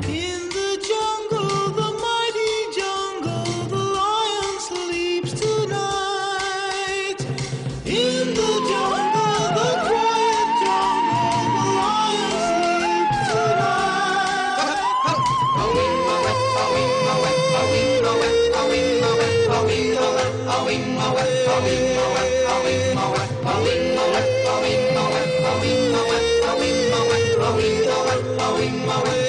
In the jungle, the mighty jungle, the lion sleeps tonight. In the jungle, the quiet jungle, the lion sleeps tonight. Awing,